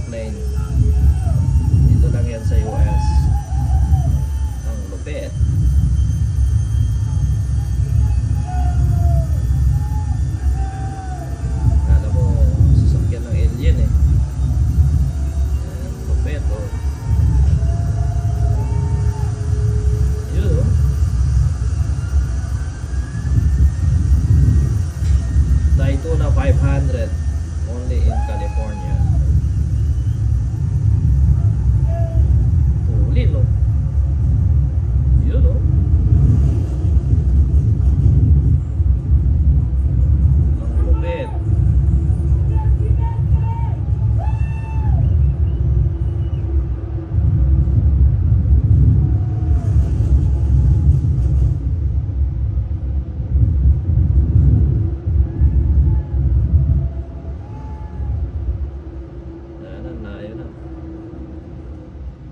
airplane. Dito lang yan sa US. Ang lupit. Alam mo, sasakyan ng alien eh. Ang lupit oh. Yun oh. Daytona 500.